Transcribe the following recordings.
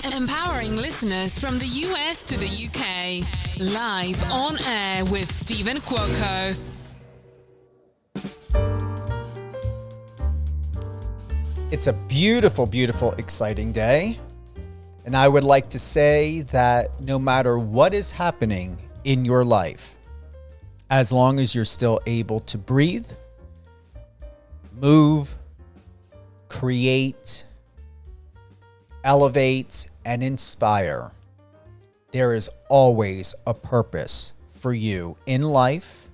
Empowering listeners from the US to the UK. Live on air with Stephen Cuoco. It's a beautiful, beautiful, exciting day. And I would like to say that no matter what is happening in your life, as long as you're still able to breathe, move, create, elevate, and inspire, there is always a purpose for you in life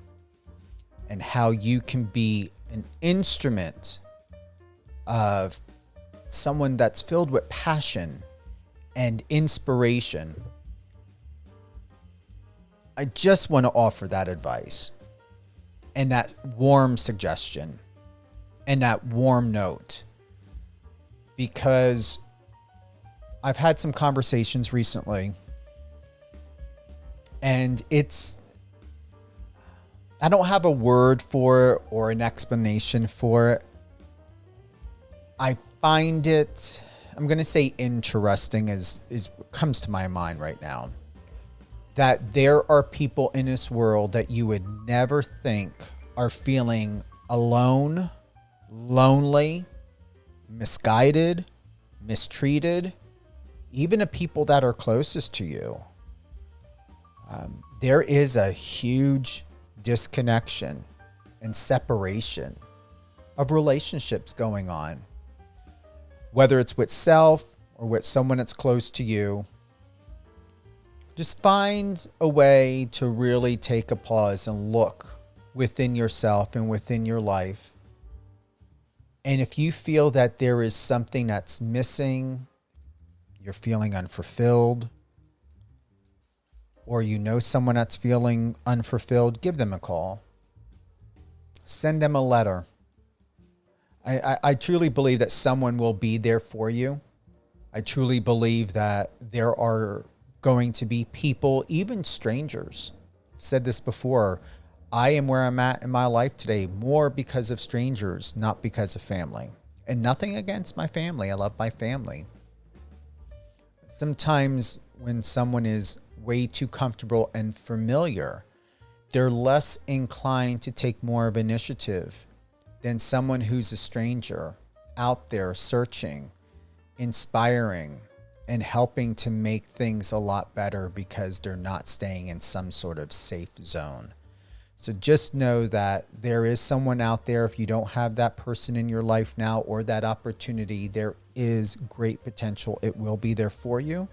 and how you can be an instrument of someone that's filled with passion and inspiration. I just want to offer that advice and that warm suggestion and that warm note, because I've had some conversations recently, and I don't have a word for it or an explanation for it. I find it, I'm going to say interesting is what comes to my mind right now, that there are people in this world that you would never think are feeling alone, lonely, misguided, mistreated, even the people that are closest to you. There is a huge disconnection and separation of relationships going on, whether it's with self or with someone that's close to you. Just find a way to really take a pause and look within yourself and within your life. And if you feel that there is something that's missing, you're feeling unfulfilled, or you know someone that's feeling unfulfilled, give them a call. Send them a letter. I truly believe that someone will be there for you. I truly believe that there are going to be people, even strangers. I've said this before. I am where I'm at in my life today more because of strangers, not because of family. And nothing against my family. I love my family. Sometimes when someone is way too comfortable and familiar, they're less inclined to take more of initiative than someone who's a stranger out there searching, inspiring, and helping to make things a lot better because they're not staying in some sort of safe zone. So just know that there is someone out there. If you don't have that person in your life now or that opportunity, there is great potential. It will be there for you.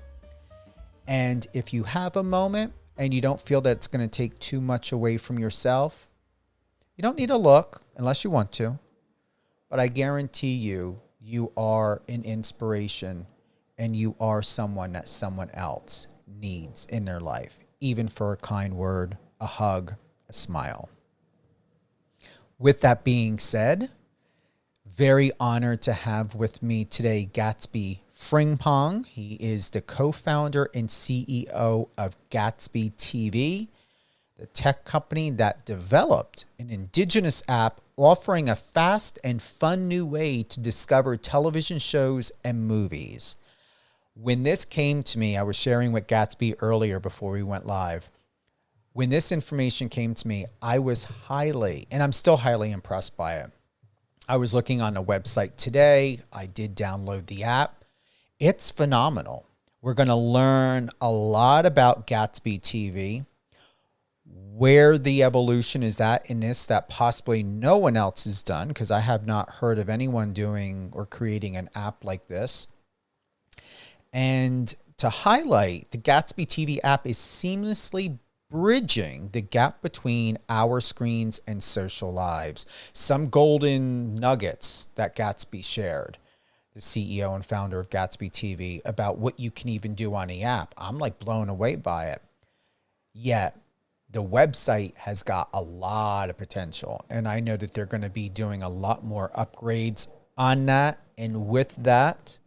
And if you have a moment and you don't feel that it's going to take too much away from yourself, you don't need to look unless you want to. But I guarantee you, you are an inspiration and you are someone that someone else needs in their life, even for a kind word, a hug, a smile. With that being said, very honored to have with me today Gatsby Frimpong. He is the co-founder and CEO of Gatsby TV, the tech company that developed an indigenous app offering a fast and fun new way to discover television shows and movies. When this came to me, I was sharing with Gatsby earlier before we went live. When this information came to me, I was highly, and I'm still highly impressed by it. I was looking on the website today. I did download the app. It's phenomenal. We're going to learn a lot about Gatsby TV, where the evolution is at in this that possibly no one else has done, because I have not heard of anyone doing or creating an app like this. And to highlight, the Gatsby TV app is seamlessly bridging the gap between our screens and social lives. Some golden nuggets that Gatsby shared, the CEO and founder of Gatsby TV, about what you can even do on the app. I'm like blown away by it. Yet the website has got a lot of potential, and I know that they're going to be doing a lot more upgrades on that and with that.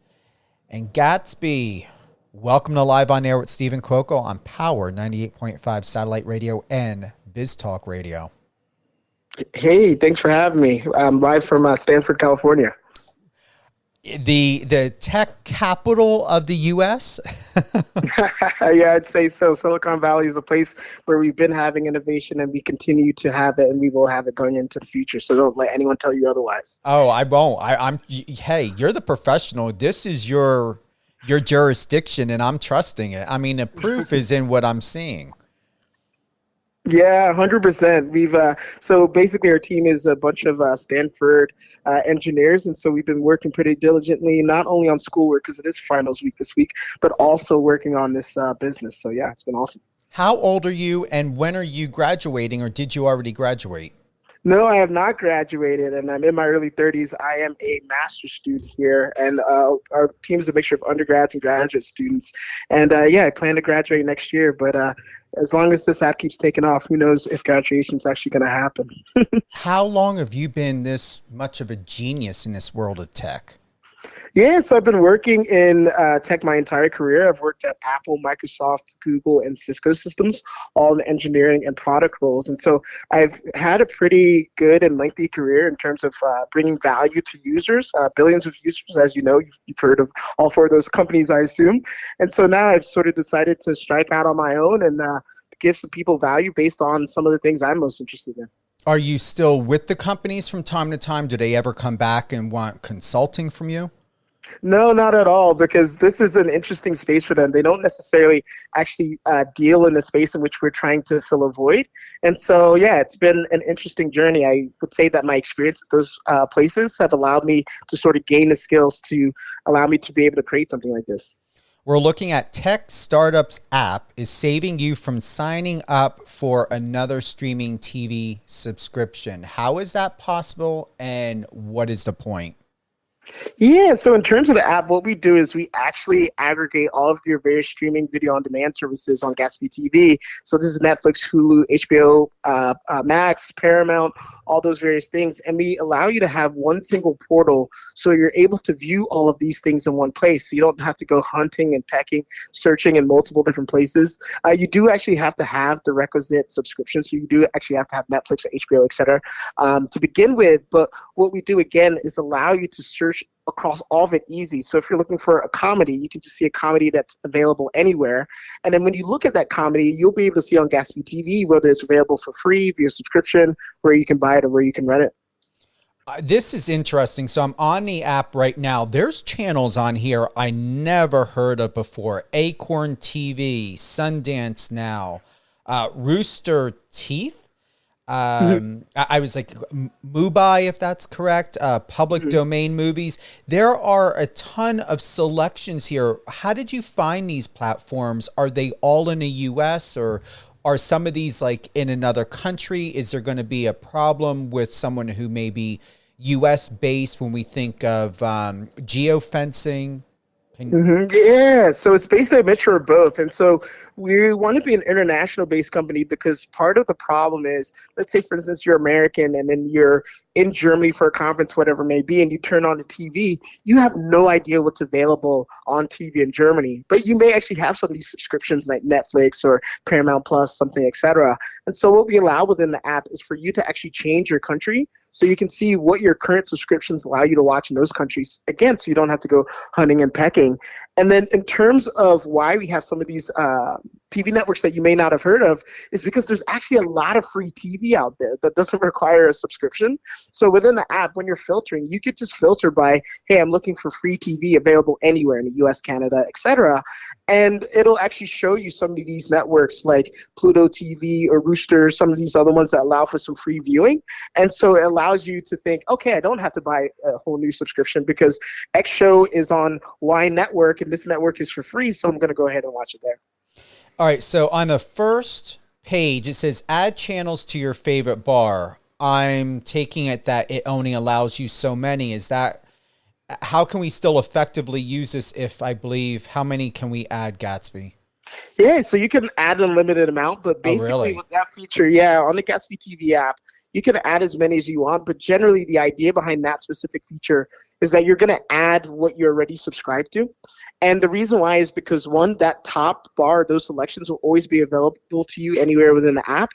And Gatsby, welcome to Live on Air with Stephen Cuoco on Power 98.5 Satellite Radio and Biz Talk Radio. Hey, thanks for having me. I'm live from Stanford, California. The tech capital of the U.S. Yeah, I'd say so. Silicon Valley is a place where we've been having innovation, and we continue to have it, and we will have it going into the future. So don't let anyone tell you otherwise. Oh, I won't. Hey, you're the professional. This is your jurisdiction, and I'm trusting it. I mean, the proof is in what I'm seeing. Yeah, 100%. So basically our team is a bunch of Stanford engineers, and so we've been working pretty diligently, not only on schoolwork because it is finals week this week, but also working on this business. So yeah, it's been awesome. How old are you, and when are you graduating, or did you already graduate? No, I have not graduated, and I'm in my early 30s. I am a master's student here, and our team is a mixture of undergrads and graduate students. And yeah, I plan to graduate next year, but as long as this app keeps taking off, who knows if graduation is actually going to happen. How long have you been this much of a genius in this world of tech? Yeah, so I've been working in tech my entire career. I've worked at Apple, Microsoft, Google, and Cisco systems, all in engineering and product roles. And so I've had a pretty good and lengthy career in terms of bringing value to users, billions of users, as you know. You've heard of all four of those companies, I assume. And so now I've sort of decided to strike out on my own and give some people value based on some of the things I'm most interested in. Are you still with the companies from time to time? Do they ever come back and want consulting from you? No, not at all, because this is an interesting space for them. They don't necessarily actually deal in the space in which we're trying to fill a void. And so, yeah, it's been an interesting journey. I would say that my experience at those places have allowed me to sort of gain the skills to allow me to be able to create something like this. We're looking at Tech Startups app is saving you from signing up for another streaming TV subscription. How is that possible, and what is the point? Yeah, so in terms of the app, what we do is we actually aggregate all of your various streaming video on demand services on Gatsby TV. So this is Netflix, Hulu, HBO, Max, Paramount, all those various things. And we allow you to have one single portal so you're able to view all of these things in one place. So you don't have to go hunting and pecking, searching in multiple different places. You do actually have to have the requisite subscription. So you do actually have to have Netflix or HBO, et cetera, to begin with. But what we do, again, is allow you to search across all of it easy. So if you're looking for a comedy, you can just see a comedy that's available anywhere. And then when you look at that comedy, you'll be able to see on Gatsby TV whether it's available for free via subscription, where you can buy it or where you can rent it. This is interesting. So I'm on the app right now. There's channels on here I never heard of before. Acorn TV, Sundance Now, Rooster Teeth. I was like, Mubi, if that's correct, public domain movies. There are a ton of selections here. How did you find these platforms? Are they all in the US, or are some of these like in another country? Is there going to be a problem with someone who may be US based when we think of geofencing? Yeah, so it's basically a mixture of both. And so we want to be an international based company because part of the problem is, let's say, for instance, you're American and then you're in Germany for a conference, whatever it may be, and you turn on the TV, you have no idea what's available on TV in Germany. But you may actually have some of these subscriptions like Netflix or Paramount Plus, something, etc. And so what we allow within the app is for you to actually change your country so you can see what your current subscriptions allow you to watch in those countries. Again, so you don't have to go hunting and pecking. And then in terms of why we have some of these TV networks that you may not have heard of, is because there's actually a lot of free TV out there that doesn't require a subscription. So within the app, when you're filtering, you could just filter by, hey, I'm looking for free TV available anywhere in the US, Canada, etc. And it'll actually show you some of these networks like Pluto TV or Rooster, some of these other ones that allow for some free viewing. And so it allows you to think, okay, I don't have to buy a whole new subscription because X show is on Y network and this network is for free, so I'm going to go ahead and watch it there. All right, so on the first page, it says add channels to your favorite bar. I'm taking it that it only allows you so many. Is that, how can we still effectively use this if I believe, how many can we add, Gatsby? Yeah, so you can add an unlimited amount, but basically with that feature, yeah, on the Gatsby TV app, You can add as many as you want, but generally the idea behind that specific feature is that you're going to add what you're already subscribed to. And the reason why is because, one, that top bar, those selections will always be available to you anywhere within the app.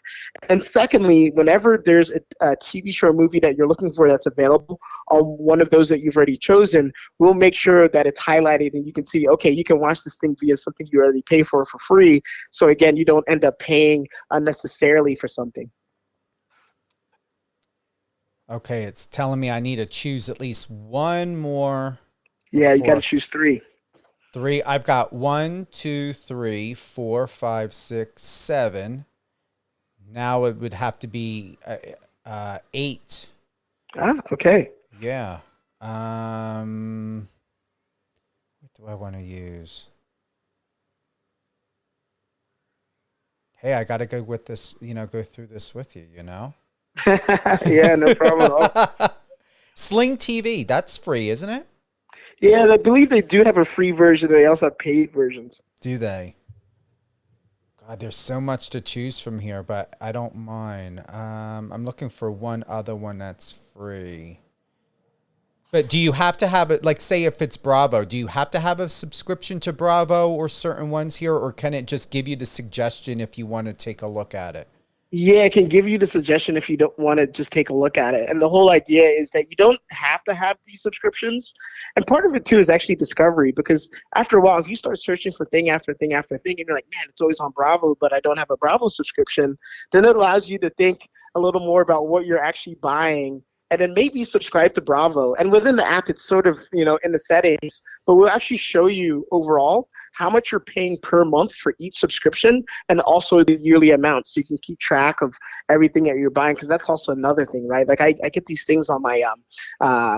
And secondly, whenever there's a TV show or movie that you're looking for that's available on one of those that you've already chosen, we'll make sure that it's highlighted and you can see, okay, you can watch this thing via something you already pay for free. So again, you don't end up paying unnecessarily for something. Okay, it's telling me I need to choose at least one more. Yeah, you got to choose 3. 3. I've got 1, 2, 3, 4, 5, 6, 7. Now it would have to be 8. Okay. Yeah. What do I want to use? Hey, I got to go with this, go through this with you, Yeah, no problem at all. Sling TV, that's free, isn't it? Yeah, I believe they do have a free version. They also have paid versions. Do they? God, there's so much to choose from here, but I don't mind. I'm looking for one other one that's free. But do you have to have it, like, say if it's Bravo, do you have to have a subscription to Bravo or certain ones here, or can it just give you the suggestion if you want to take a look at it? Yeah, it can give you the suggestion if you don't want to just take a look at it. And the whole idea is that you don't have to have these subscriptions. And part of it, too, is actually discovery, because after a while, if you start searching for thing after thing after thing, and you're like, man, it's always on Bravo, but I don't have a Bravo subscription, then it allows you to think a little more about what you're actually buying, and then maybe subscribe to Bravo. And within the app, it's sort of, in the settings, but we'll actually show you overall how much you're paying per month for each subscription, and also the yearly amount, so you can keep track of everything that you're buying, because that's also another thing, right? Like I get these things on my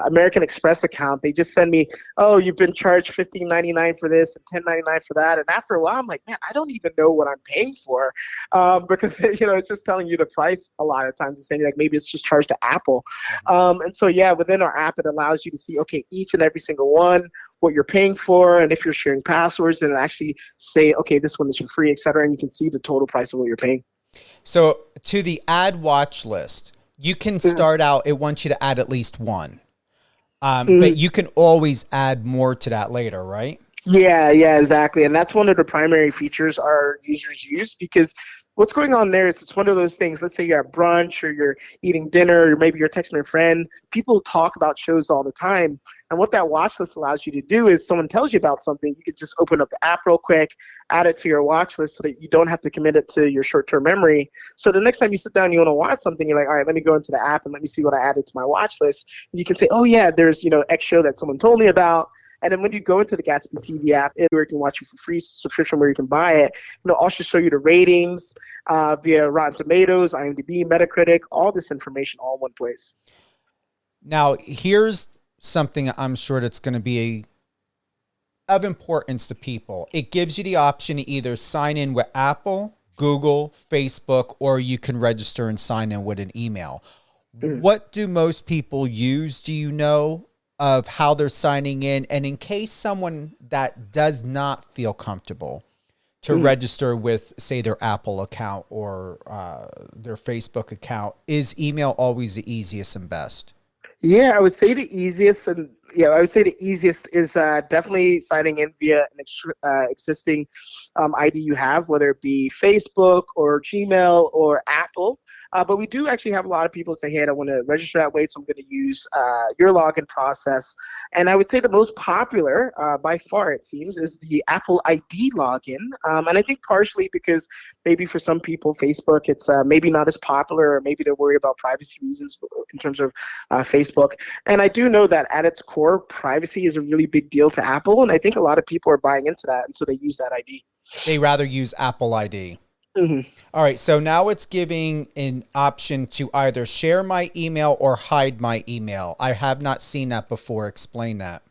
American Express account. They just send me, oh, you've been charged $15.99 for this and $10.99 for that. And after a while, I'm like, man, I don't even know what I'm paying for, because it's just telling you the price a lot of times. It's saying like maybe it's just charged to Apple. And so, yeah, within our app, it allows you to see, okay, each and every single one, what you're paying for, and if you're sharing passwords, and actually say, okay, this one is for free, et cetera, and you can see the total price of what you're paying. So to the ad watch list, you can start out, it wants you to add at least one, but you can always add more to that later, right? Yeah, exactly. And that's one of the primary features our users use, because what's going on there is it's one of those things. Let's say you're at brunch or you're eating dinner, or maybe you're texting a friend. People talk about shows all the time. And what that watch list allows you to do is, someone tells you about something, you can just open up the app real quick, add it to your watch list so that you don't have to commit it to your short-term memory. So the next time you sit down and you want to watch something, you're like, all right, let me go into the app and let me see what I added to my watch list. And you can say, oh yeah, there's X show that someone told me about. And then when you go into the Gatsby TV app, where you can watch it for free, subscription where you can buy it, it'll also show you the ratings via Rotten Tomatoes, IMDb, Metacritic, all this information all in one place. Now, here's something I'm sure that's going to be of importance to people. It gives you the option to either sign in with Apple, Google, Facebook, or you can register and sign in with an email. What do most people use? Do you know of how they're signing in? And in case someone that does not feel comfortable to register with, say, their Apple account or their Facebook account, is email always the easiest and best? Yeah, I would say the easiest, is definitely signing in via an existing ID you have, whether it be Facebook or Gmail or Apple. But we do actually have a lot of people say, hey, I don't want to register that way, so I'm going to use your login process. And I would say the most popular, by far it seems, is the Apple ID login. And I think partially because maybe for some people, Facebook, it's maybe not as popular, or maybe they're worried about privacy reasons in terms of Facebook. And I do know that at its core, privacy is a really big deal to Apple. And I think a lot of people are buying into that, and so they use that ID. They rather use Apple ID. All right, so now it's giving an option to either share my email or hide my email. I have not seen that before. Explain that.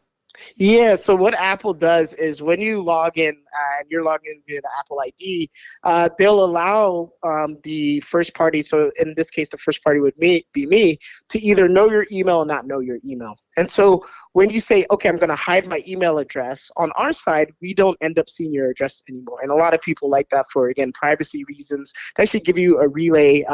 Yeah, so what Apple does is when you log in and you're logging in via the Apple ID, they'll allow the first party, so in this case, the first party would be me, to either know your email or not know your email. And so when you say, okay, I'm going to hide my email address, on our side, we don't end up seeing your address anymore. And a lot of people like that for, again, privacy reasons. They actually give you a relay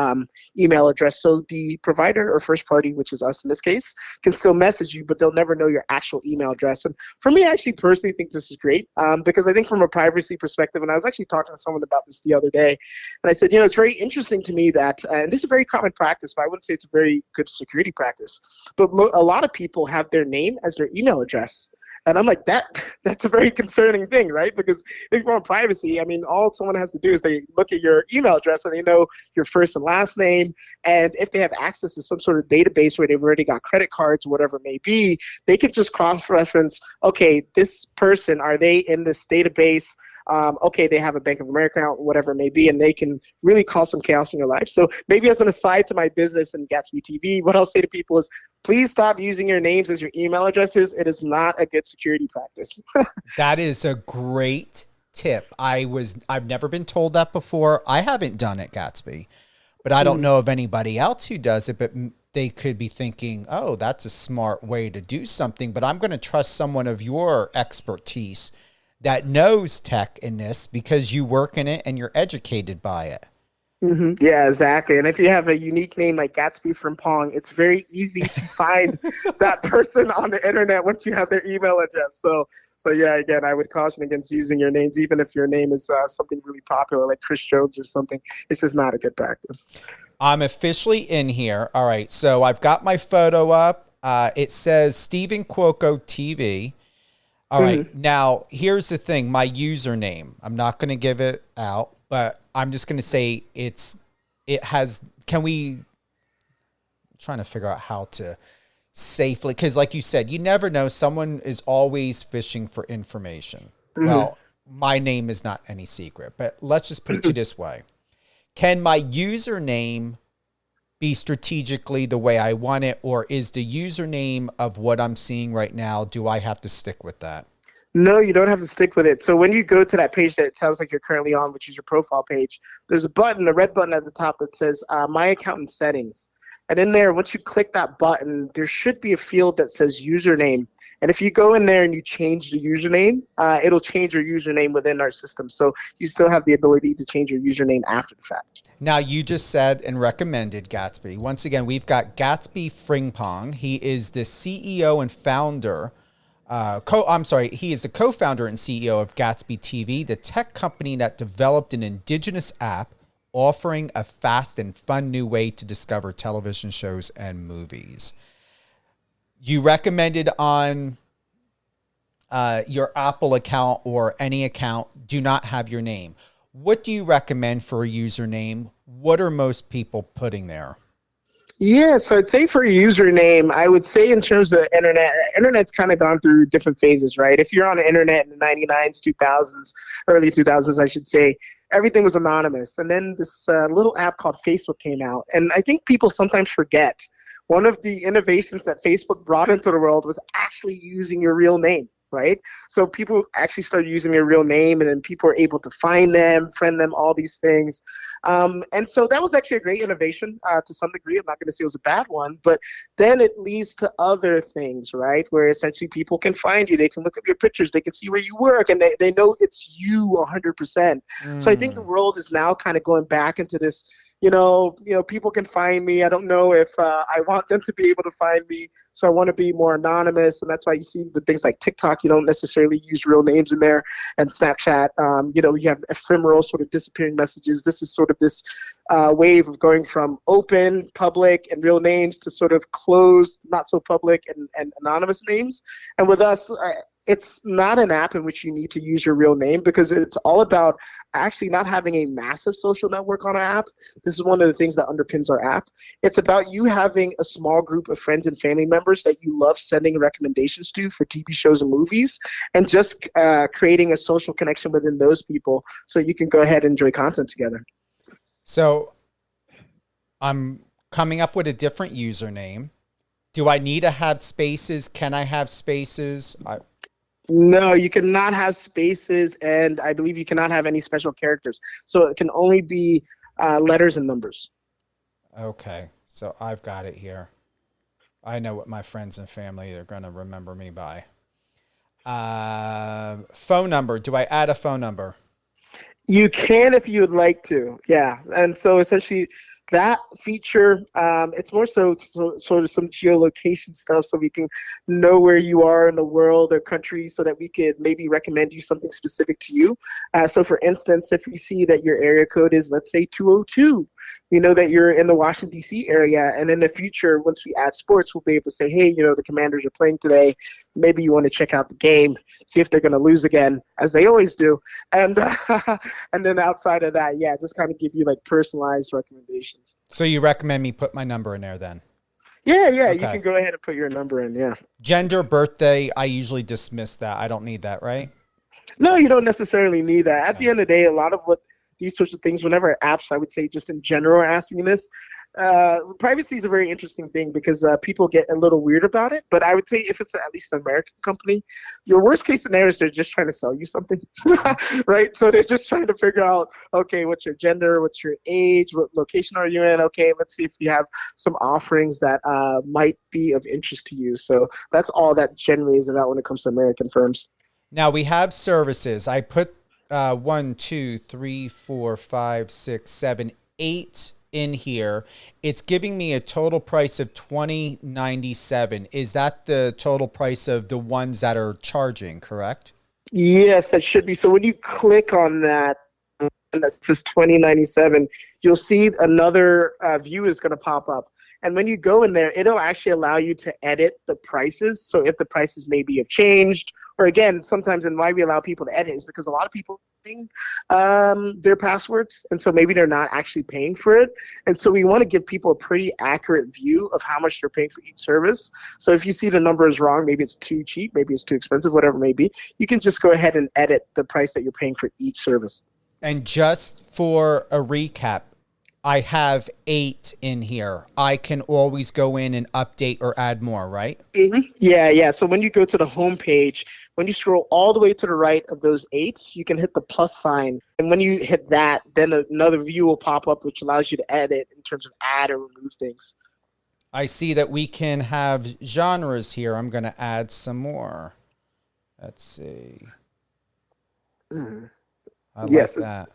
email address. So the provider or first party, which is us in this case, can still message you, but they'll never know your actual email address. And for me, I actually personally think this is great because I think from a privacy perspective, and I was actually talking to someone about this the other day, and I said, it's very interesting to me that, and this is a very common practice, but I wouldn't say it's a very good security practice, but a lot of people have their name as their email address. And I'm like, that's a very concerning thing, right? Because if you want privacy, I mean, all someone has to do is they look at your email address and they know your first and last name. And if they have access to some sort of database where they've already got credit cards, whatever it may be, they could just cross-reference, okay, this person, are they in this database? Okay, they have a Bank of America account, whatever it may be, and they can really cause some chaos in your life. So maybe as an aside to my business and Gatsby TV, what I'll say to people is, please stop using your names as your email addresses. It is not a good security practice. That is a great tip. I've never been told that before. I haven't done it, Gatsby, but I don't know of anybody else who does it, but they could be thinking, oh, that's a smart way to do something, but I'm going to trust someone of your expertise that knows tech in this because you work in it and you're educated by it. Mm-hmm. Yeah, exactly. And if you have a unique name like Gatsby from Pong, it's very easy to find that person on the internet once you have their email address. So yeah, again, I would caution against using your names, even if your name is something really popular like Chris Jones or something. It's just not a good practice. I'm officially in here. All right. So I've got my photo up. It says Stephen Cuoco TV. All right. Now, here's the thing. My username, I'm not going to give it out, but I'm just going to say I'm trying to figure out how to safely, because like you said, you never know. Someone is always fishing for information. Well, my name is not any secret, but let's just put it to you this way. Can my username be strategically the way I want it, or is the username of what I'm seeing right now, do I have to stick with that? No, you don't have to stick with it. So when you go to that page that it sounds like you're currently on, which is your profile page, there's a button, a red button at the top that says My Account and Settings. And in there, once you click that button, there should be a field that says username. And if you go in there and you change the username, it'll change your username within our system. So you still have the ability to change your username after the fact. Now, you just said and recommended Gatsby. Once again, we've got Gatsby Frimpong. He is the CEO and founder. He is the co-founder and CEO of Gatsby TV, the tech company that developed an indigenous app offering a fast and fun new way to discover television shows and movies. You recommended on your Apple account or any account, do not have your name. What do you recommend for a username? What are most people putting there? Yeah, so I'd say for a username, I would say in terms of internet's kind of gone through different phases, right? If you're on the internet in the 99s, 2000s, early 2000s, I should say, everything was anonymous. And then this little app called Facebook came out. And I think people sometimes forget one of the innovations that Facebook brought into the world was actually using your real name. Right? So people actually started using their real name, and then people are able to find them, friend them, all these things. And so that was actually a great innovation to some degree. I'm not going to say it was a bad one, but then it leads to other things, right? Where essentially people can find you. They can look at your pictures. They can see where you work, and they know it's you 100%. So I think the world is now kind of going back into this, people can find me. I don't know if I want them to be able to find me. So I want to be more anonymous. And that's why you see with things like TikTok, you don't necessarily use real names in there. And Snapchat, you have ephemeral sort of disappearing messages. This is sort of this wave of going from open, public, and real names to sort of closed, not so public and anonymous names. And with us, it's not an app in which you need to use your real name because it's all about actually not having a massive social network on our app. This is one of the things that underpins our app. It's about you having a small group of friends and family members that you love sending recommendations to for TV shows and movies, and just creating a social connection within those people so you can go ahead and enjoy content together. So I'm coming up with a different username. Do I need to have spaces? Can I have spaces? No, you cannot have spaces, and I believe you cannot have any special characters. So it can only be letters and numbers. Okay, so I've got it here. I know what my friends and family are going to remember me by. Phone number. Do I add a phone number? You can if you would like to, yeah. And so essentially, that feature, it's more so sort of some geolocation stuff, so we can know where you are in the world or country, so that we could maybe recommend you something specific to you. So, for instance, if we see that your area code is, let's say, 202, we know that you're in the Washington D.C. area, and in the future, once we add sports, we'll be able to say, hey, the Commanders are playing today. Maybe you want to check out the game, see if they're going to lose again, as they always do, and and then outside of that, yeah, just kind of give you like personalized recommendations. So you recommend me put my number in there then? Yeah, Okay. you can go ahead and put your number in, yeah. Gender, birthday, I usually dismiss that. I don't need that, right? No, you don't necessarily need that. At the end of the day, a lot of what these sorts of things, whenever apps, I would say just in general are asking this, privacy is a very interesting thing because people get a little weird about it. But I would say if it's at least an American company, your worst case scenario is they're just trying to sell you something, right? So they're just trying to figure out, okay, what's your gender, what's your age, what location are you in? Okay, let's see if we have some offerings that might be of interest to you. So that's all that generally is about when it comes to American firms. Now we have services. I put 1, 2, 3, 4, 5, 6, 7, 8 in here. It's giving me a total price of $20.97. Is that the total price of the ones that are charging, correct? Yes, that should be. So when you click on that, and that says $20.97, you'll see another view is going to pop up. And when you go in there, it'll actually allow you to edit the prices. So if the prices maybe have changed, or again, sometimes, and why we allow people to edit is because a lot of people their passwords, and so maybe they're not actually paying for it, and so we want to give people a pretty accurate view of how much they're paying for each service. So if you see the number is wrong, maybe it's too cheap, maybe it's too expensive, whatever it may be, you can just go ahead and edit the price that you're paying for each service. And just for a recap, I have 8 in here. I can always go in and update or add more, right? Mm-hmm. Yeah. So when you go to the home page, when you scroll all the way to the right of those 8s, you can hit the plus sign. And when you hit that, then another view will pop up, which allows you to edit in terms of add or remove things. I see that we can have genres here. I'm going to add some more. Let's see. I like that.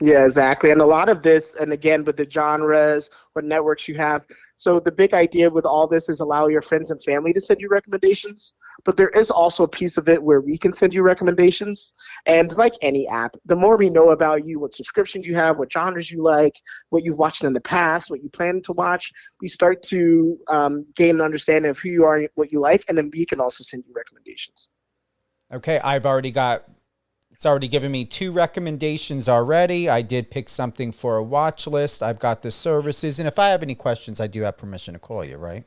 Yeah, exactly. And a lot of this, and again, with the genres, what networks you have. So the big idea with all this is allow your friends and family to send you recommendations. But there is also a piece of it where we can send you recommendations. And like any app, the more we know about you, what subscriptions you have, what genres you like, what you've watched in the past, what you plan to watch, we start to gain an understanding of who you are and what you like. And then we can also send you recommendations. Okay, it's already given me 2 recommendations already. I did pick something for a watch list. I've got the services. And if I have any questions, I do have permission to call you, right?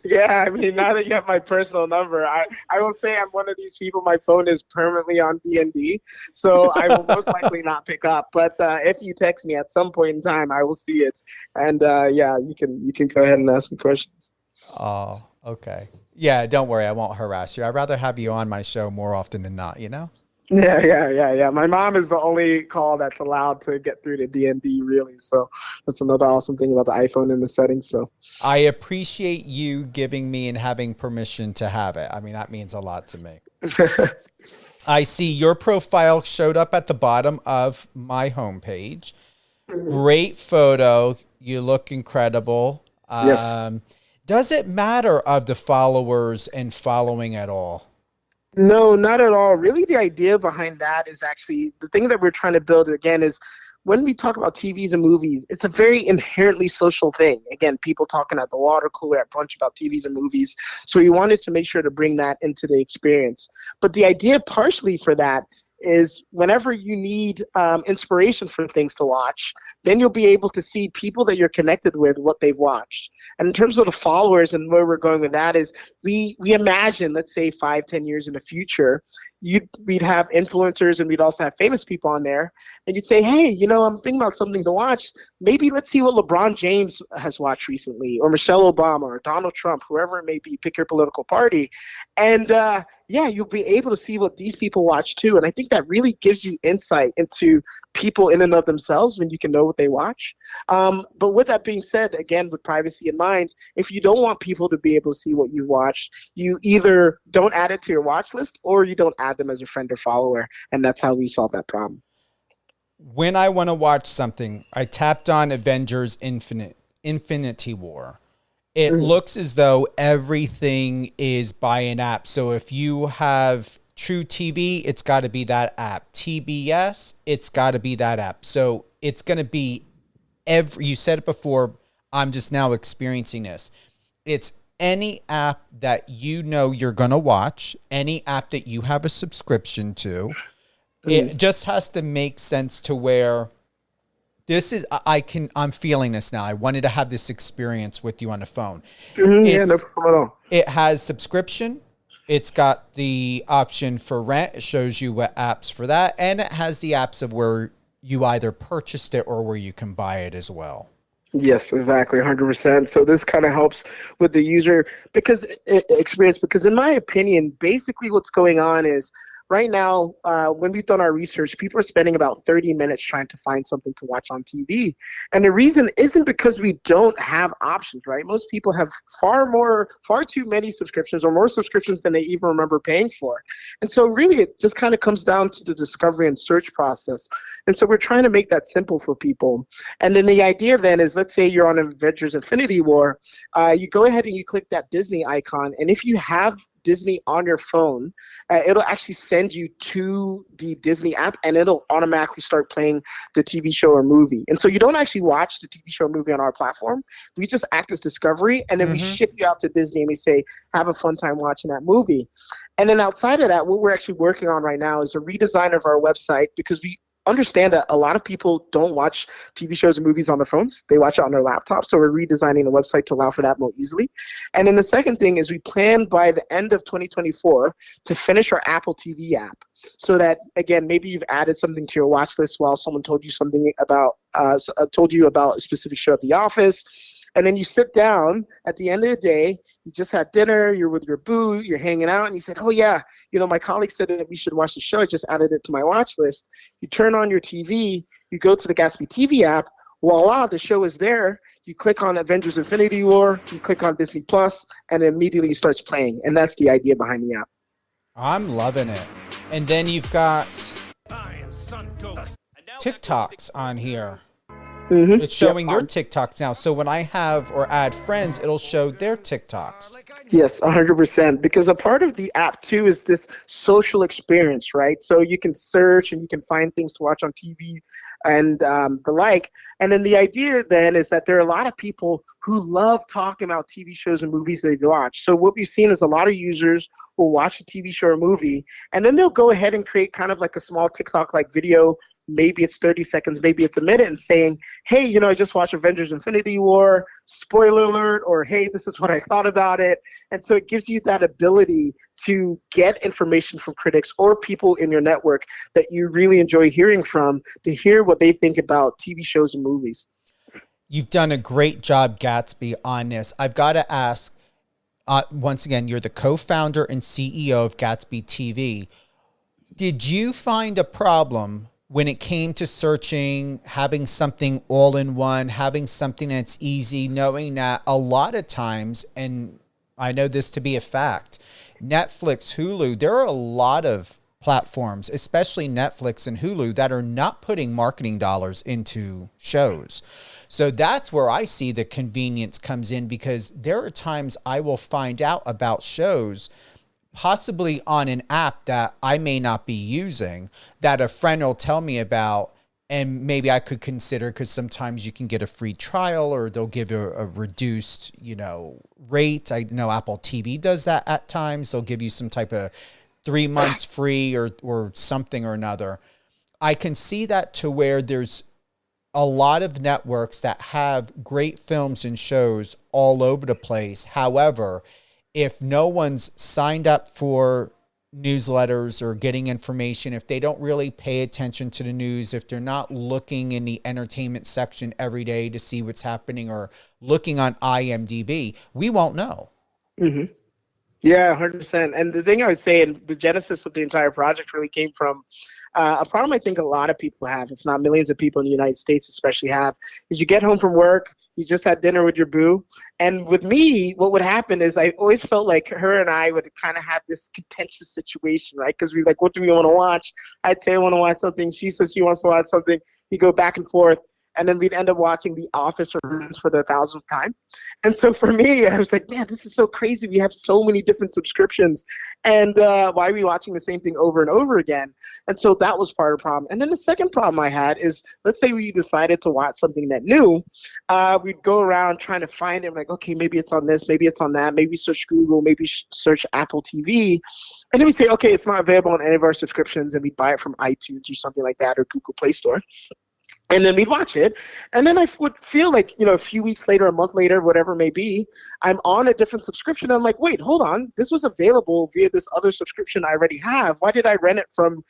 Yeah, I mean, now that you have my personal number, I will say I'm one of these people, my phone is permanently on D&D, so I will most likely not pick up. But if you text me at some point in time, I will see it. And yeah, you can go ahead and ask me questions. Oh, okay. Yeah, don't worry. I won't harass you. I'd rather have you on my show more often than not, you know? Yeah. My mom is the only call that's allowed to get through to D&D, really. So that's another awesome thing about the iPhone in the settings. So I appreciate you giving me and having permission to have it. I mean, that means a lot to me. I see your profile showed up at the bottom of my homepage. Great photo. You look incredible. Yes. Does it matter of the followers and following at all? No, not at all. Really, the idea behind that is actually the thing that we're trying to build, again, is when we talk about TVs and movies, it's a very inherently social thing. Again, people talking at the water cooler at brunch about TVs and movies. So we wanted to make sure to bring that into the experience. But the idea partially for that is whenever you need inspiration for things to watch, then you'll be able to see people that you're connected with, what they've watched. And in terms of the followers and where we're going with that is we imagine, let's say 5-10 years in the future, we'd have influencers and we'd also have famous people on there. And you'd say, hey, I'm thinking about something to watch. Maybe let's see what LeBron James has watched recently, or Michelle Obama, or Donald Trump, whoever it may be, pick your political party. And yeah, you'll be able to see what these people watch too. And I think that really gives you insight into people in and of themselves when you can know what they watch. But with that being said, again, with privacy in mind, if you don't want people to be able to see what you watch, you either don't add it to your watch list or you don't add them as a friend or follower. And that's how we solve that problem. When I want to watch something, I tapped on Avengers Infinity War. It looks as though everything is by an app. So if you have True TV, it's got to be that app. TBS, it's got to be that app. So it's going to be you said it before, I'm just now experiencing this. It's any app that you know you're going to watch, any app that you have a subscription to. It just has to make sense to where this is, I'm feeling this now. I wanted to have this experience with you on the phone. Yeah, no problem at all. It has subscription. It's got the option for rent. It shows you what apps for that. And it has the apps of where you either purchased it or where you can buy it as well. Yes, exactly, 100%. So this kind of helps with the user experience, because in my opinion, basically what's going on is right now, when we've done our research, people are spending about 30 minutes trying to find something to watch on TV. And the reason isn't because we don't have options, right? Most people have far too many subscriptions, or more subscriptions than they even remember paying for. And so really it just kind of comes down to the discovery and search process. And so we're trying to make that simple for people. And then the idea then is, let's say you're on Avengers Infinity War, you go ahead and you click that Disney icon. And if you have Disney on your phone, it'll actually send you to the Disney app, and it'll automatically start playing the TV show or movie. And so you don't actually watch the TV show or movie on our platform. We just act as discovery, and then we ship you out to Disney and we say, have a fun time watching that movie. And then outside of that, what we're actually working on right now is a redesign of our website, because we understand that a lot of people don't watch TV shows and movies on their phones. They watch it on their laptops. So we're redesigning the website to allow for that more easily. And then the second thing is we plan by the end of 2024 to finish our Apple TV app, so that, again, maybe you've added something to your watch list while someone told you about a specific show at the office. And then you sit down at the end of the day, you just had dinner, you're with your boo, you're hanging out, and you said, oh yeah, my colleague said that we should watch the show. I just added it to my watch list. You turn on your TV, you go to the Gatsby TV app, voila, the show is there. You click on Avengers Infinity War, you click on Disney Plus, and it immediately starts playing. And that's the idea behind the app. I'm loving it. And then you've got TikToks on here. It's showing your TikToks now. So when I have or add friends, it'll show their TikToks. Yes, 100%. Because a part of the app, too, is this social experience, right? So you can search and you can find things to watch on TV and the like. And then the idea then is that there are a lot of people who love talking about TV shows and movies they watch. So what we've seen is a lot of users will watch a TV show or movie, and then they'll go ahead and create kind of like a small TikTok-like video. Maybe it's 30 seconds, maybe it's a minute, and saying, hey, I just watched Avengers Infinity War, spoiler alert, or hey, this is what I thought about it. And so it gives you that ability to get information from critics or people in your network that you really enjoy hearing from, to hear what they think about TV shows and movies. You've done a great job, Gatsby, on this. I've got to ask, once again, you're the co-founder and CEO of Gatsby TV. Did you find a problem when it came to searching, having something all in one, having something that's easy, knowing that a lot of times, and I know this to be a fact, Netflix, Hulu, there are a lot of platforms, especially Netflix and Hulu, that are not putting marketing dollars into shows. So that's where I see the convenience comes in, because there are times I will find out about shows possibly on an app that I may not be using, that a friend will tell me about, and maybe I could consider, because sometimes you can get a free trial or they'll give a reduced, rate. I know Apple TV does that at times. They'll give you some type of 3 months free or something or another. I can see that to where there's a lot of networks that have great films and shows all over the place. However, if no one's signed up for newsletters or getting information, if they don't really pay attention to the news, if they're not looking in the entertainment section every day to see what's happening or looking on IMDb, we won't know. Yeah, 100%. And the thing I was saying, the genesis of the entire project really came from a problem I think a lot of people have, if not millions of people in the United States especially have, is you get home from work, you just had dinner with your boo. And with me, what would happen is I always felt like her and I would kind of have this contentious situation, right? Because we're like, what do we want to watch? I'd say I want to watch something. She says she wants to watch something. We go back and forth. And then we'd end up watching The Office or Friends for the thousandth time. And so for me, I was like, man, this is so crazy. We have so many different subscriptions. And why are we watching the same thing over and over again? And so that was part of the problem. And then the second problem I had is, let's say we decided to watch something that new. We'd go around trying to find it. Like, okay, maybe it's on this, maybe it's on that. Maybe search Google, maybe search Apple TV. And then we say, okay, it's not available on any of our subscriptions. And we buy it from iTunes or something like that, or Google Play Store. And then we'd watch it. And then I would feel like, a few weeks later, a month later, whatever it may be, I'm on a different subscription. I'm like, wait, hold on. This was available via this other subscription I already have. Why did I rent it from,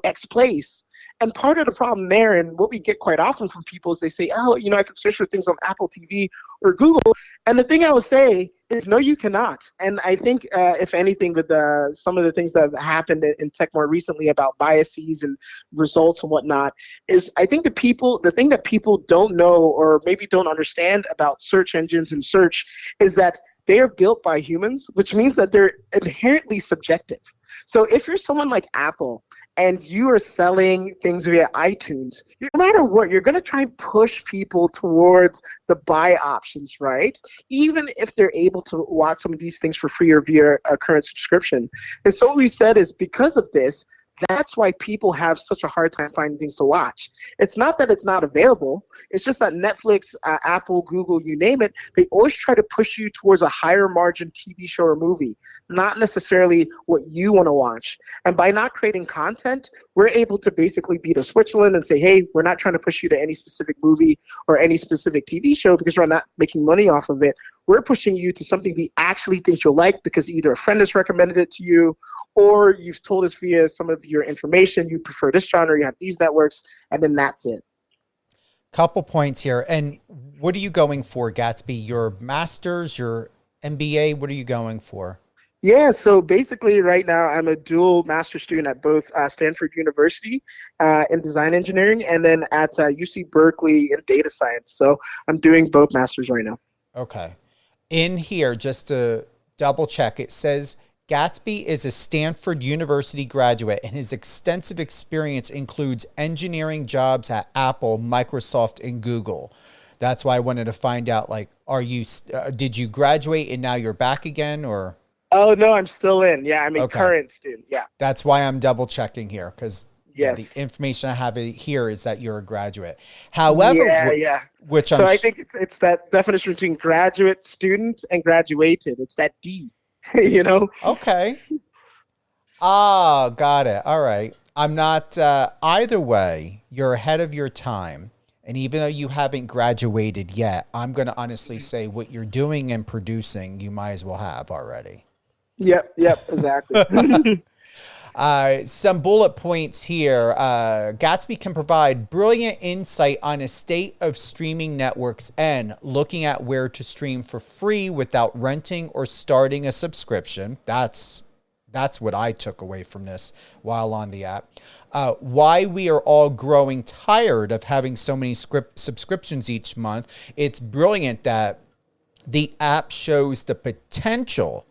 X place? And part of the problem there, and what we get quite often from people, is they say, oh, I can search for things on Apple TV or Google. And the thing I will say is, no, you cannot. And I think, if anything, with some of the things that have happened in tech more recently about biases and results and whatnot, is I think the thing that people don't know or maybe don't understand about search engines and search is that they are built by humans, which means that they're inherently subjective. So if you're someone like Apple and you are selling things via iTunes, no matter what, you're going to try and push people towards the buy options, right? Even if they're able to watch some of these things for free or via a current subscription. And so what we said is, because of this, that's why people have such a hard time finding things to watch. It's not that it's not available. It's just that Netflix, Apple, Google, you name it, they always try to push you towards a higher margin TV show or movie, not necessarily what you want to watch. And by not creating content, we're able to basically be the Switzerland and say, hey, we're not trying to push you to any specific movie or any specific TV show because we're not making money off of it. We're pushing you to something we actually think you'll like because either a friend has recommended it to you, or you've told us via some of your information you prefer this genre, you have these networks, and then that's it. Couple points here. And what are you going for, Gatsby? Your master's, your MBA? What are you going for? Yeah, so basically right now I'm a dual master student at both Stanford University in design engineering and then at UC Berkeley in data science. So I'm doing both masters right now. Okay. In here, just to double check, it says Gatsby is a Stanford University graduate and his extensive experience includes engineering jobs at Apple, Microsoft, and Google. That's why I wanted to find out, like, did you graduate and now you're back again, or? Oh, no, I'm still in. Yeah, I'm a current student. Yeah. That's why I'm double checking here, because yes, the information I have here is that you're a graduate. However, I think it's that definition between graduate student and graduated. It's that D. Okay. Got it. All right. I'm not, either way, you're ahead of your time. And even though you haven't graduated yet, I'm going to honestly say what you're doing and producing, you might as well have already. Yep, exactly. Some bullet points here. Gatsby can provide brilliant insight on a state of streaming networks and looking at where to stream for free without renting or starting a subscription. That's what I took away from this while on the app. Why we are all growing tired of having so many subscriptions each month. It's brilliant that the app shows the potential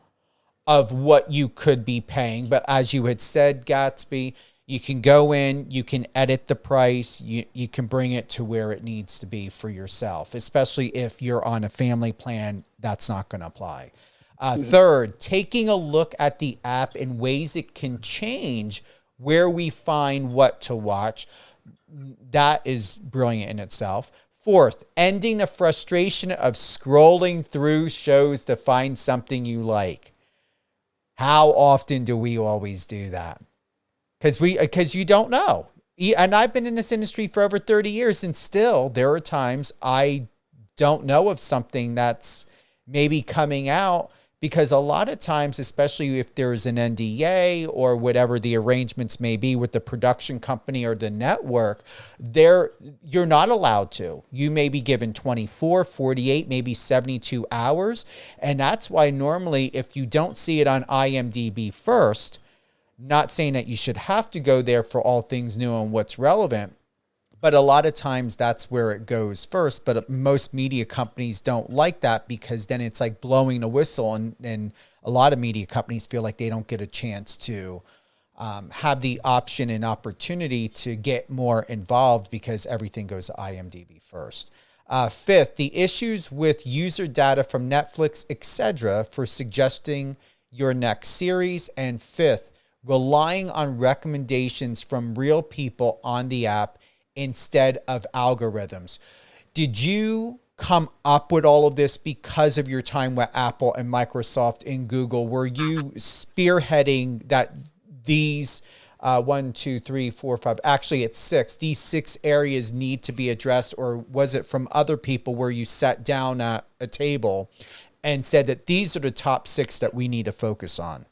of what you could be paying. But as you had said, Gatsby, you can go in, you can edit the price, you can bring it to where it needs to be for yourself, especially if you're on a family plan, that's not going to apply. Third, taking a look at the app in ways it can change where we find what to watch. That is brilliant in itself. Fourth, ending the frustration of scrolling through shows to find something you like. How often do we always do that? Because you don't know. And I've been in this industry for over 30 years, and still there are times I don't know of something that's maybe coming out Because a lot of times, especially if there's an NDA or whatever the arrangements may be with the production company or the network, you're not allowed to. You may be given 24, 48, maybe 72 hours. And that's why normally if you don't see it on IMDb first, not saying that you should have to go there for all things new and what's relevant, but a lot of times that's where it goes first. But most media companies don't like that, because then it's like blowing the whistle. And a lot of media companies feel like they don't get a chance to have the option and opportunity to get more involved, because everything goes to IMDb first. Fifth, the issues with user data from Netflix, etc., for suggesting your next series. And fifth, relying on recommendations from real people on the app instead of algorithms. Did you come up with all of this because of your time with Apple and Microsoft and Google? Were you spearheading that these 1, 2, 3, 4, 5, actually it's 6, these 6 areas need to be addressed? Or was it from other people where you sat down at a table and said that these are the top 6 that we need to focus on?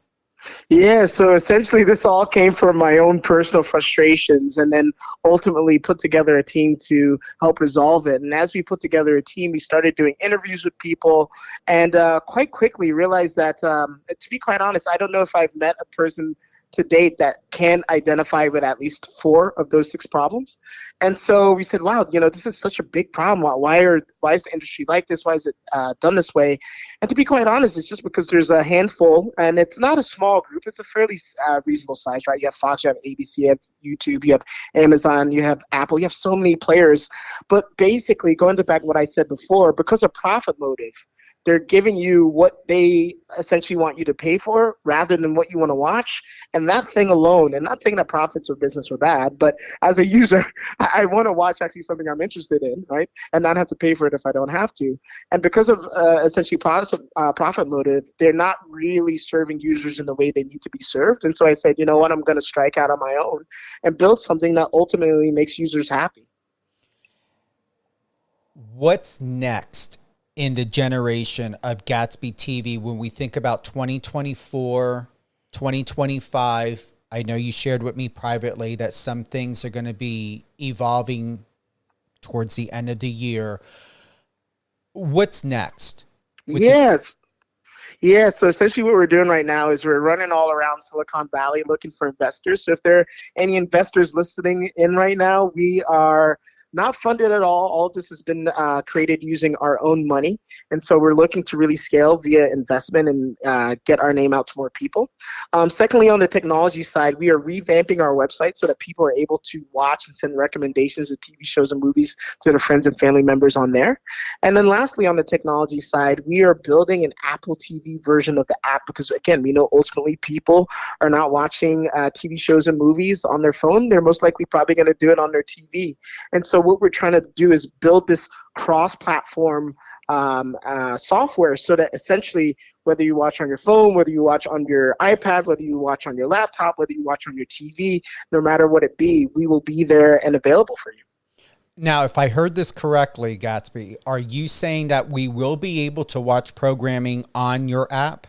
Yeah, so essentially this all came from my own personal frustrations, and then ultimately put together a team to help resolve it. And as we put together a team, we started doing interviews with people, and quite quickly realized that, to be quite honest, I don't know if I've met a person to date that can identify with at least 4 of those 6 problems. And so we said, wow, this is such a big problem. Why is the industry like this? Why is it done this way? And to be quite honest, it's just because there's a handful, and it's not a small group. It's a fairly reasonable size, right? You have Fox, you have ABC, you have YouTube, you have Amazon, you have Apple, you have so many players. But basically, going back to what I said before, because of profit motive, they're giving you what they essentially want you to pay for rather than what you want to watch. And that thing alone, and not saying that profits or business are bad, but as a user, I want to watch actually something I'm interested in, right? And not have to pay for it if I don't have to. And because of essentially profit motive, they're not really serving users in the way they need to be served. And so I said, you know what, I'm going to strike out on my own and build something that ultimately makes users happy. What's next in the generation of Gatsby TV when we think about 2024, 2025? I know you shared with me privately that some things are going to be evolving towards the end of the year. What's next? Yes. Yeah, so essentially what we're doing right now is we're running all around Silicon Valley looking for investors. So if there are any investors listening in right now, we are not funded at all. All of this has been created using our own money. And so we're looking to really scale via investment and get our name out to more people. Secondly, on the technology side, we are revamping our website so that people are able to watch and send recommendations of TV shows and movies to their friends and family members on there. And then lastly, on the technology side, we are building an Apple TV version of the app because, again, we know ultimately people are not watching TV shows and movies on their phone. They're most likely probably going to do it on their TV. And so what we're trying to do is build this cross-platform software so that essentially whether you watch on your phone, whether you watch on your iPad, whether you watch on your laptop, whether you watch on your TV, no matter what it be, we will be there and available for you. Now, if I heard this correctly, Gatsby, are you saying that we will be able to watch programming on your app?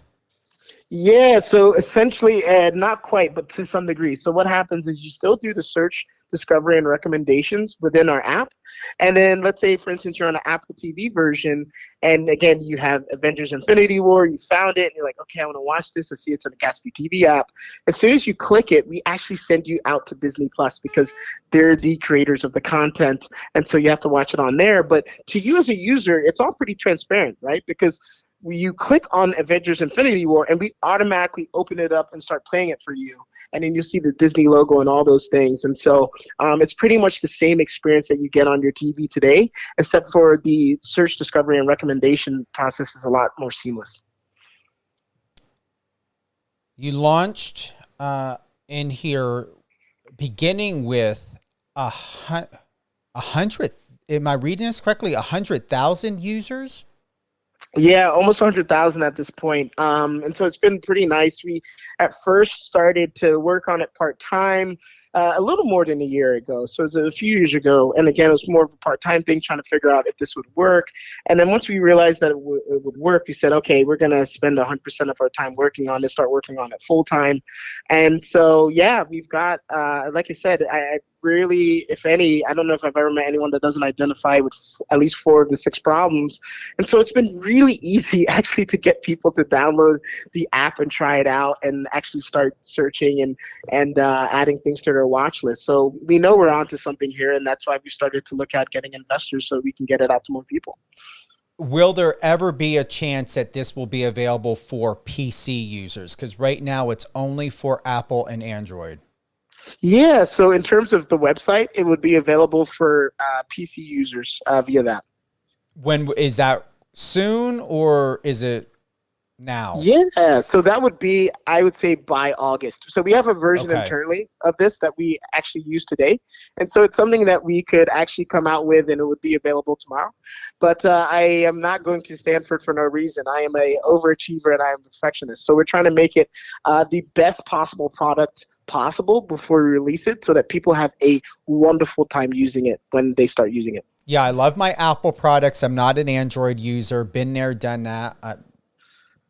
Yeah, so essentially, not quite, but to some degree. So what happens is you still do the search, discovery, and recommendations within our app. And then let's say, for instance, you're on an Apple TV version, and again, you have Avengers Infinity War, you found it, and you're like, okay, I want to watch this. I see it's in the Gatsby TV app. As soon as you click it, we actually send you out to Disney Plus because they're the creators of the content, and so you have to watch it on there. But to you as a user, it's all pretty transparent, right? Because you click on Avengers Infinity War and we automatically open it up and start playing it for you. And then you see the Disney logo and all those things. And so it's pretty much the same experience that you get on your TV today, except for the search, discovery, and recommendation process is a lot more seamless. You launched in here beginning with 100, am I reading this correctly? 100,000 users? Yeah, almost 100,000 at this point. And so it's been pretty nice. We at first started to work on it part-time. a little more than a year ago. So it was a few years ago. And again, it was more of a part-time thing, trying to figure out if this would work. And then once we realized that it would work, we said, okay, we're going to spend 100% of our time working on it, start working on it full time. And so, yeah, we've got, like I said, I really, if any, I don't know if I've ever met anyone that doesn't identify with at least 4 of the 6 problems. And so it's been really easy actually to get people to download the app and try it out and actually start searching and adding things to their watch list. So we know we're onto something here, and that's why we started to look at getting investors so we can get it out to more people. Will there ever be a chance that this will be available for PC users? Because right now it's only for Apple and Android. Yeah, so in terms of the website, it would be available for PC users via that. When is that, soon, or is it now? Yeah, so that would be, I would say, by August. So we have a version internally of this that we actually use today. And so it's something that we could actually come out with, and it would be available tomorrow. But I am not going to Stanford for no reason. I am a overachiever and I am a perfectionist. So we're trying to make it the best possible product possible before we release it, so that people have a wonderful time using it when they start using it. Yeah, I love my Apple products. I'm not an Android user. Been there, done that.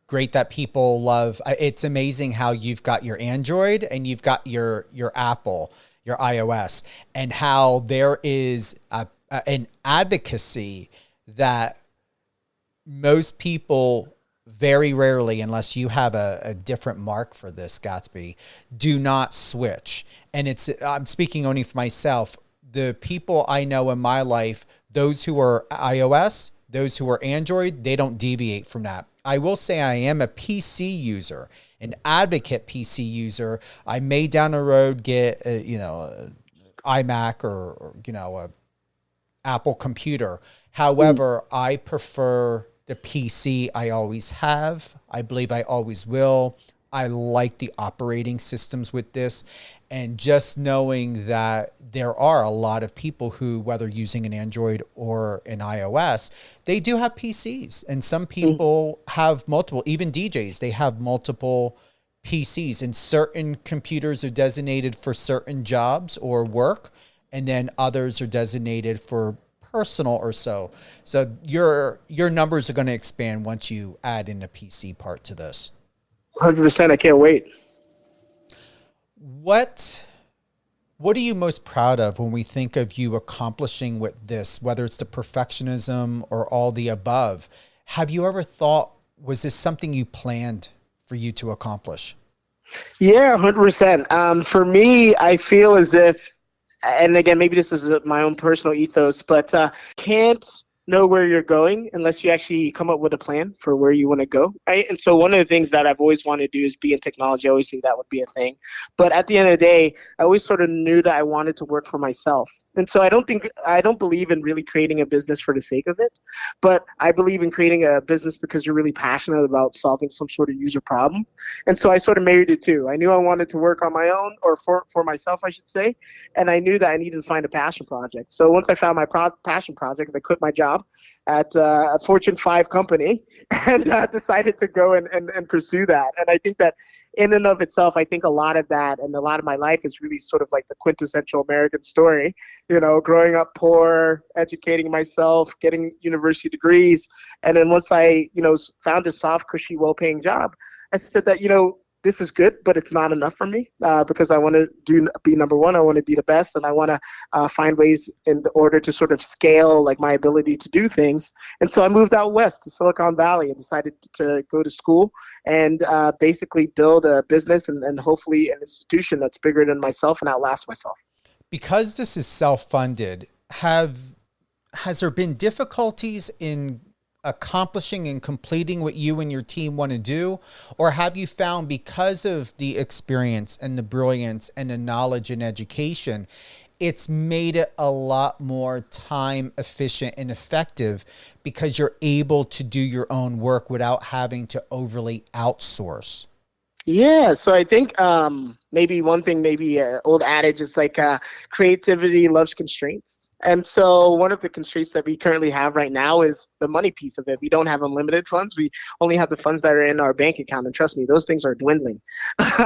Great that people love. It's amazing how you've got your Android and you've got your Apple, your iOS, and how there is an advocacy that most people very rarely, unless you have a different mark for this, Gatsby, do not switch. And I'm speaking only for myself. The people I know in my life, those who are iOS, those who are Android, they don't deviate from that. I will say I am a PC user, an advocate PC user. I may down the road get an iMac or a Apple computer. However, I prefer the PC I always have. I believe I always will. I like the operating systems with this. And just knowing that there are a lot of people who, whether using an Android or an iOS, they do have PCs. And some people have multiple, even DJs, they have multiple PCs. And certain computers are designated for certain jobs or work. And then others are designated for personal or so. So your numbers are going to expand once you add in a PC part to this. 100%. I can't wait. What are you most proud of when we think of you accomplishing with this, whether it's the perfectionism or all the above? Have you ever thought, was this something you planned for you to accomplish? Yeah, 100%. For me, I feel as if, and again, maybe this is my own personal ethos, but can't know where you're going unless you actually come up with a plan for where you want to go, right? And so one of the things that I've always wanted to do is be in technology. I always knew that would be a thing. But at the end of the day, I always sort of knew that I wanted to work for myself. And so I don't believe in really creating a business for the sake of it, but I believe in creating a business because you're really passionate about solving some sort of user problem. And so I sort of married it too. I knew I wanted to work on my own, or for myself, I should say. And I knew that I needed to find a passion project. So once I found my passion project, I quit my job at a Fortune 5 company and decided to go and pursue that. And I think that in and of itself, I think a lot of that and a lot of my life is really sort of like the quintessential American story. You know, growing up poor, educating myself, getting university degrees. And then once I, found a soft, cushy, well-paying job, I said that, this is good, but it's not enough for me because I want to be number one. I want to be the best, and I want to find ways in order to sort of scale like my ability to do things. And so I moved out west to Silicon Valley and decided to go to school and basically build a business and hopefully an institution that's bigger than myself and outlast myself. Because this is self-funded, has there been difficulties in accomplishing and completing what you and your team want to do? Or have you found, because of the experience and the brilliance and the knowledge and education, it's made it a lot more time efficient and effective because you're able to do your own work without having to overly outsource? Yeah, so I think maybe one thing, maybe old adage is like creativity loves constraints. And so one of the constraints that we currently have right now is the money piece of it. We don't have unlimited funds. We only have the funds that are in our bank account. And trust me, those things are dwindling.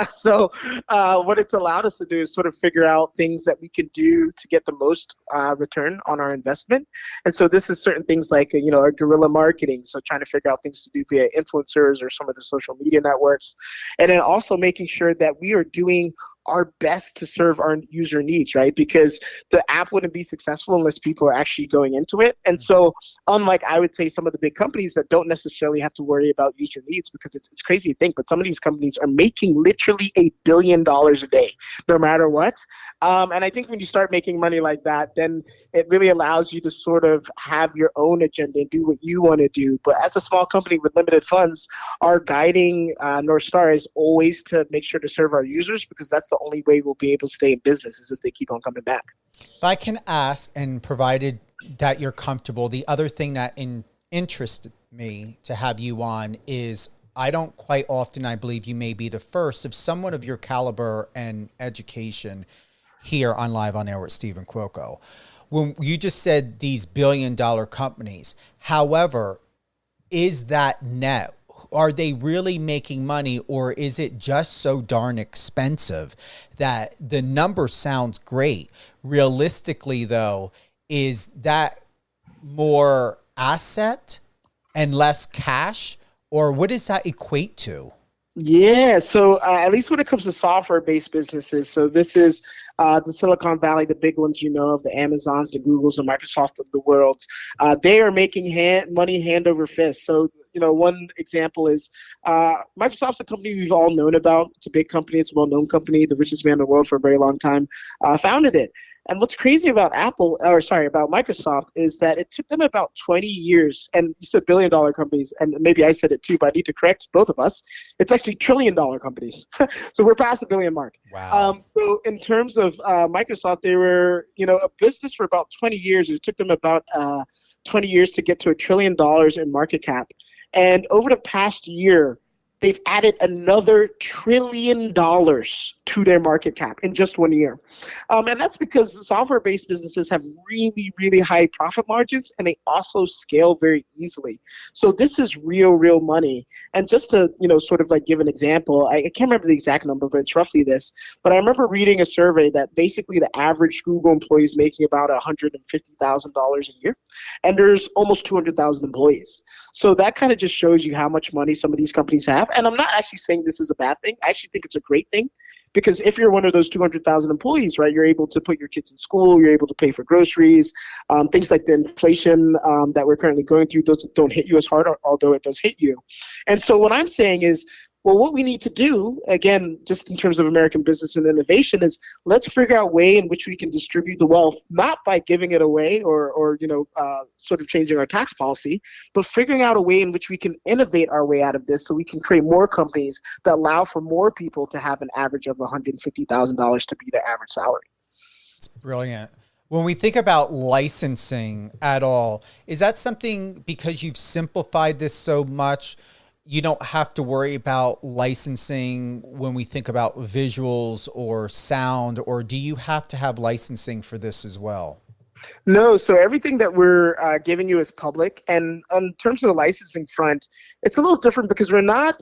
So what it's allowed us to do is sort of figure out things that we can do to get the most return on our investment. And so this is certain things like, our guerrilla marketing. So trying to figure out things to do via influencers or some of the social media networks. And then also making sure that we are doing our best to serve our user needs, right? Because the app wouldn't be successful unless people are actually going into it. And so unlike, I would say, some of the big companies that don't necessarily have to worry about user needs, because it's crazy to think, but some of these companies are making literally $1 billion a day, no matter what. And I think when you start making money like that, then it really allows you to sort of have your own agenda and do what you want to do. But as a small company with limited funds, our guiding North Star is always to make sure to serve our users, because that's the only way we'll be able to stay in business is if they keep on coming back. If I can ask, and provided that you're comfortable, the other thing that interested me to have you on is, I don't quite often, I believe you may be the first of someone of your caliber and education here on Live on Air with Stephen Cuoco. When you just said these billion-dollar companies, however, is that net? Are they really making money, or is it just so darn expensive that the number sounds great? Realistically, though, is that more asset and less cash, or what does that equate to? Yeah, so at least when it comes to software-based businesses, so this is the Silicon Valley, the big ones, of the Amazons, the Googles, the Microsoft of the world. They are making money hand over fist. So, one example is Microsoft's a company we've all known about. It's a big company. It's a well-known company. The richest man in the world for a very long time founded it. And what's crazy about about Microsoft is that it took them about 20 years, and you said billion-dollar companies, and maybe I said it too, but I need to correct both of us. It's actually trillion-dollar companies. So we're past the billion mark. Wow. So in terms of Microsoft, they were, a business for about 20 years. It took them about 20 years to get to $1 trillion in market cap. And over the past year, they've added another $1 trillion to their market cap in just 1 year. And that's because software-based businesses have really, really high profit margins, and they also scale very easily. So this is real money. And just to, sort of like give an example, I can't remember the exact number, but it's roughly this. But I remember reading a survey that basically the average Google employee is making about $150,000 a year. And there's almost 200,000 employees. So that kind of just shows you how much money some of these companies have. And I'm not actually saying this is a bad thing. I actually think it's a great thing, because if you're one of those 200,000 employees, right, you're able to put your kids in school, you're able to pay for groceries, things like the inflation that we're currently going through, those don't hit you as hard, although it does hit you. And so what I'm saying is, well, what we need to do, again, just in terms of American business and innovation, is let's figure out a way in which we can distribute the wealth, not by giving it away or sort of changing our tax policy, but figuring out a way in which we can innovate our way out of this, so we can create more companies that allow for more people to have an average of $150,000 to be their average salary. It's brilliant. When we think about licensing at all, is that something, because you've simplified this so much, you don't have to worry about licensing when we think about visuals or sound, or do you have to have licensing for this as well? No, so everything that we're giving you is public. And in terms of the licensing front, it's a little different because we're not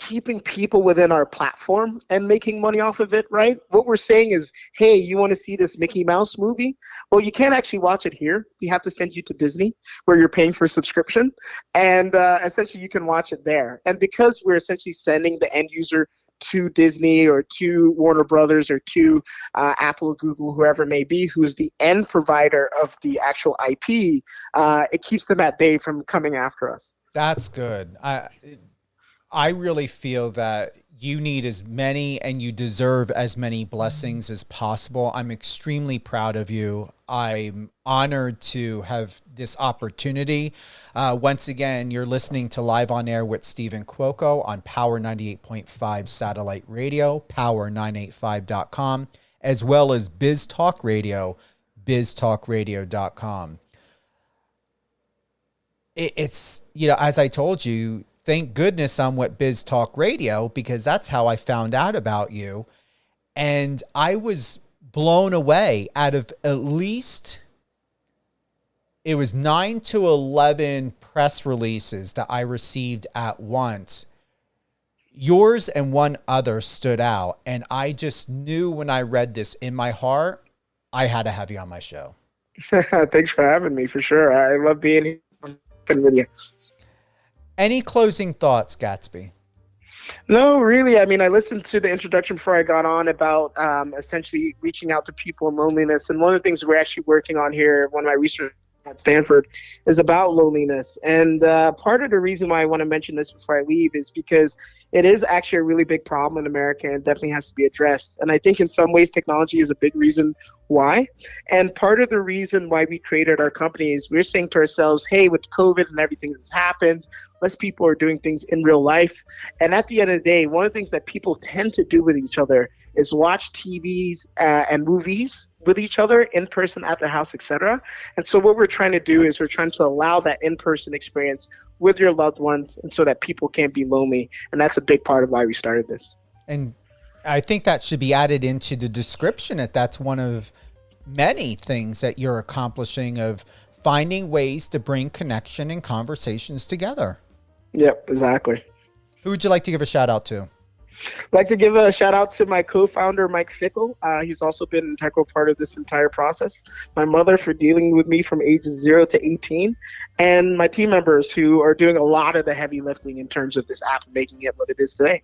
keeping people within our platform and making money off of it, right? What we're saying is, hey, you want to see this Mickey Mouse movie? Well, you can't actually watch it here. We have to send you to Disney, where you're paying for a subscription. And essentially, you can watch it there. And because we're essentially sending the end user to Disney or to Warner Brothers or to Apple or Google, whoever it may be, who's the end provider of the actual IP, it keeps them at bay from coming after us. That's good. I really feel that you need as many and you deserve as many blessings as possible. I'm extremely proud of you. I'm honored to have this opportunity. Once again, you're listening to Live on Air with Stephen Cuoco on Power 98.5 satellite radio, power985.com, as well as Biz Talk Radio, biztalkradio.com. It's, as I told you, thank goodness I'm with Biz Talk Radio, because that's how I found out about you. And I was blown away. Out of at least it was 9 to 11 press releases that I received at once. Yours and one other stood out. And I just knew when I read this in my heart, I had to have you on my show. Thanks for having me, for sure. I love being here with you. Any closing thoughts, Gatsby? No, really. I mean, I listened to the introduction before I got on about essentially reaching out to people in loneliness. And one of the things we're actually working on here, one of my research at Stanford, is about loneliness. And part of the reason why I want to mention this before I leave is because it is actually a really big problem in America and definitely has to be addressed. And I think in some ways technology is a big reason why. And part of the reason why we created our company is we're saying to ourselves, hey, with COVID and everything that's happened, less people are doing things in real life. And at the end of the day, one of the things that people tend to do with each other is watch TVs and movies with each other in person at their house, etc. And so what we're trying to do is we're trying to allow that in-person experience with your loved ones, and so that people can't be lonely. And that's a big part of why we started this. And I think that should be added into the description, that that's one of many things that you're accomplishing, of finding ways to bring connection and conversations together. Yep, exactly. Who would you like to give a shout out to? I'd like to give a shout out to my co-founder, Mike Fickle. He's also been an integral part of this entire process. My mother for dealing with me from ages 0 to 18. And my team members who are doing a lot of the heavy lifting in terms of this app and making it what it is today.